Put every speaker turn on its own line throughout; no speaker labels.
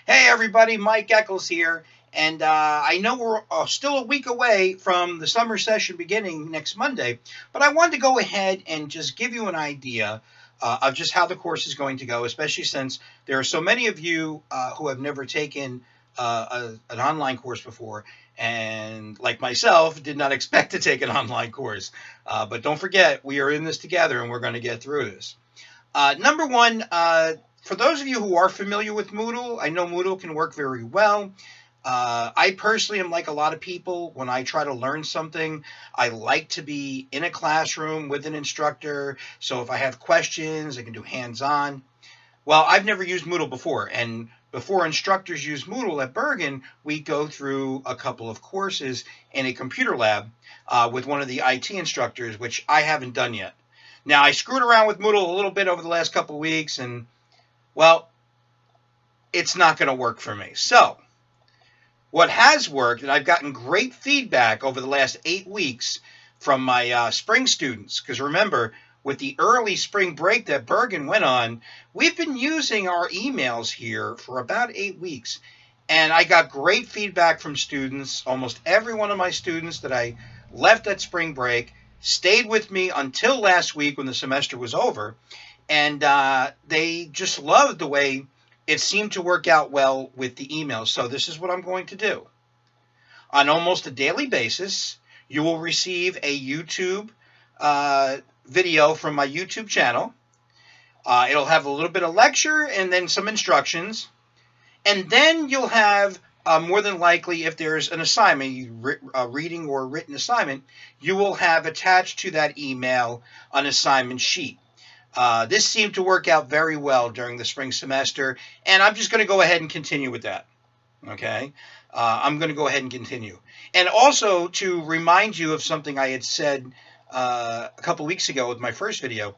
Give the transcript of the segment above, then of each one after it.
Hey everybody, Mike Eccles here, and I know we're still a week away from the summer session beginning next Monday, but I wanted to go ahead and just give you an idea of just how the course is going to go, especially since there are so many of you who have never taken an online course before, and like myself, did not expect to take an online course. But don't forget, we are in this together, and we're going to get through this. Number one, for those of you who are familiar with Moodle, I know Moodle can work very well. I personally am like a lot of people. When I try to learn something, I like to be in a classroom with an instructor. So if I have questions, I can do hands on. Well, I've never used Moodle before. And before instructors use Moodle at Bergen, we go through a couple of courses in a computer lab with one of the IT instructors, which I haven't done yet. Now, I screwed around with Moodle a little bit over the last couple of weeks, and well, it's not going to work for me. So, what has worked, and I've gotten great feedback over the last 8 weeks from my spring students, because remember, with the early spring break that Bergen went on, we've been using our emails here for about 8 weeks. And I got great feedback from students. Almost every one of my students that I left at spring break stayed with me until last week when the semester was over. And they just loved the way it seemed to work out well with the emails. So this is what I'm going to do. On almost a daily basis, you will receive a YouTube video from my YouTube channel. It'll have a little bit of lecture and then some instructions. And then you'll have, more than likely, if there's an assignment, a reading or written assignment, you will have attached to that email an assignment sheet. This seemed to work out very well during the spring semester, and I'm just going to go ahead and continue with that. Okay? I'm going to go ahead and continue. And also to remind you of something I had said a couple weeks ago with my first video,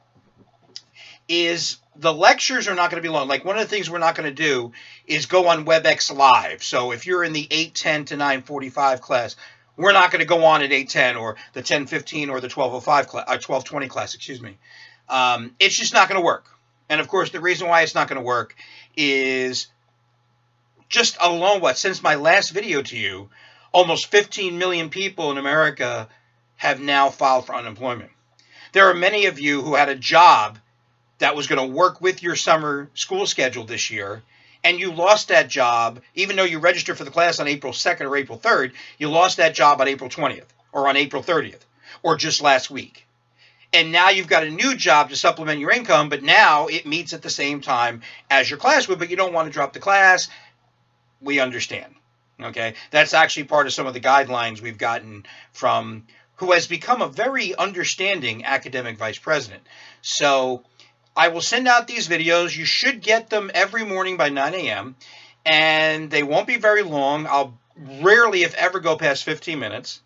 is the lectures are not going to be long. Like one of the things we're not going to do is go on WebEx Live. So if you're in the 8:10 to 9:45 class, we're not going to go on at 8:10 or the 10:15 or the 12:05 class, 12:20 class, excuse me. It's just not going to work. And of course, the reason why it's not going to work is just alone since my last video to you, almost 15 million people in America have now filed for unemployment. There are many of you who had a job that was going to work with your summer school schedule this year, and you lost that job, even though you registered for the class on April 2nd or April 3rd, you lost that job on April 20th or on April 30th or just last week. And now you've got a new job to supplement your income, but now it meets at the same time as your class would, but you don't want to drop the class. We understand. Okay? That's actually part of some of the guidelines we've gotten from who has become a very understanding academic vice president. So I will send out these videos. You should get them every morning by 9 a.m. And they won't be very long. I'll rarely, if ever, go past 15 minutes.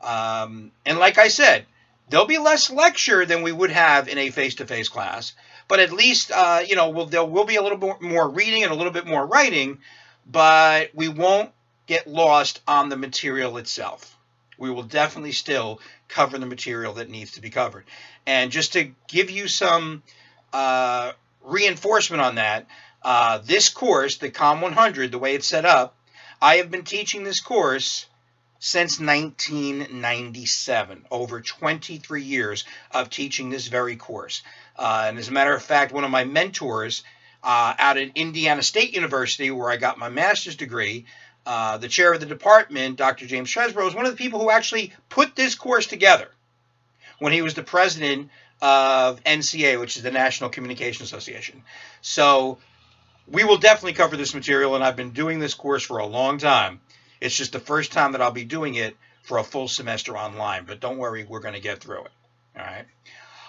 And like I said, there'll be less lecture than we would have in a face-to-face class. But at least, there will be a little bit more reading and a little bit more writing. But we won't get lost on the material itself. We will definitely still cover the material that needs to be covered. And just to give you some reinforcement on that, this course, the Com-100, the way it's set up, I have been teaching this course since 1997, over 23 years of teaching this very course. And as a matter of fact, one of my mentors out at Indiana State University, where I got my master's degree, the chair of the department, Dr. James Tresbro, is one of the people who actually put this course together when he was the president of NCA, which is the National Communication Association. So we will definitely cover this material, and I've been doing this course for a long time. It's just the first time that I'll be doing it for a full semester online, but don't worry, we're going to get through it. All right.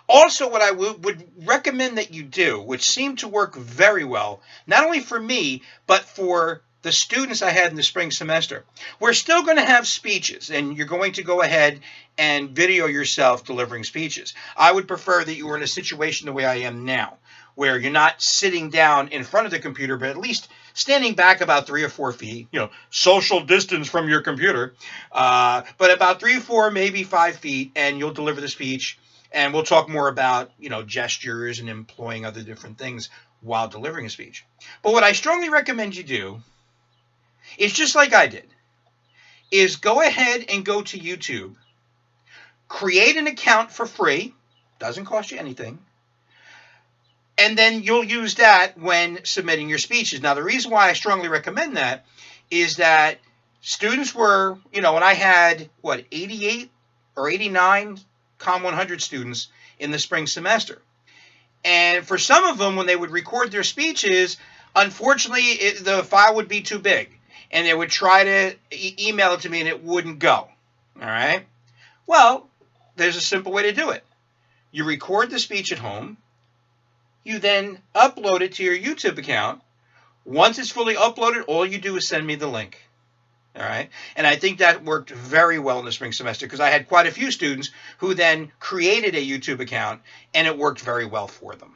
Also, what I would recommend that you do, which seemed to work very well, not only for me, but for the students I had in the spring semester, we're still going to have speeches, and you're going to go ahead and video yourself delivering speeches. I would prefer that you were in a situation the way I am now, where you're not sitting down in front of the computer, but at least standing back about 3 or 4 feet, social distance from your computer, but about 3, 4, maybe 5 feet, and you'll deliver the speech. And we'll talk more about, gestures and employing other different things while delivering a speech. But what I strongly recommend you do is just like I did, is go ahead and go to YouTube, create an account for free, doesn't cost you anything, and then you'll use that when submitting your speeches. Now, the reason why I strongly recommend that is that students were, when I had, 88 or 89 Com-100 students in the spring semester. And for some of them, when they would record their speeches, unfortunately, the file would be too big. And they would try to email it to me, and it wouldn't go. All right? Well, there's a simple way to do it. You record the speech at home. You then upload it to your YouTube account. Once it's fully uploaded, all you do is send me the link. All right? And I think that worked very well in the spring semester because I had quite a few students who then created a YouTube account, and it worked very well for them.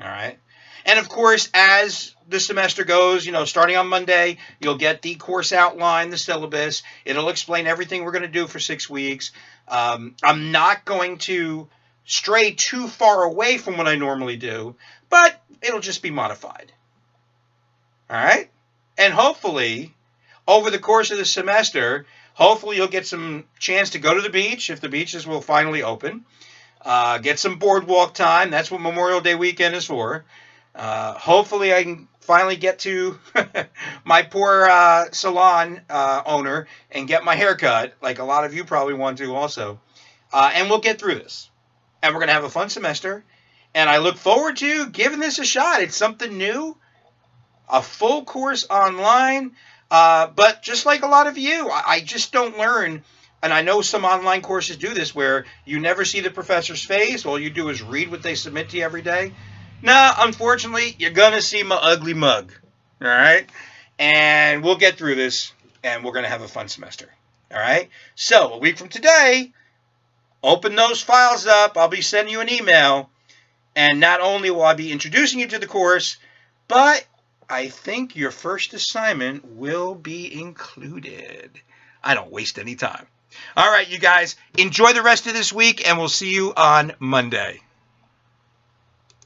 All right? And of course, as the semester goes, starting on Monday, you'll get the course outline, the syllabus. It'll explain everything we're going to do for 6 weeks. I'm not going to stray too far away from what I normally do, but it'll just be modified. All right? And hopefully, over the course of the semester, hopefully you'll get some chance to go to the beach if the beaches will finally open. Get some boardwalk time. That's what Memorial Day weekend is for. Hopefully I can finally get to my poor salon owner and get my hair cut, like a lot of you probably want to also. And we'll get through this. And we're going to have a fun semester. And I look forward to giving this a shot. It's something new. A full course online. But just like a lot of you, I just don't learn. And I know some online courses do this where you never see the professor's face. All you do is read what they submit to you every day. No, unfortunately, you're going to see my ugly mug. All right? And we'll get through this, and we're going to have a fun semester. All right? So, a week from today, open those files up. I'll be sending you an email. And not only will I be introducing you to the course, but I think your first assignment will be included. I don't waste any time. All right, you guys, enjoy the rest of this week, and we'll see you on Monday.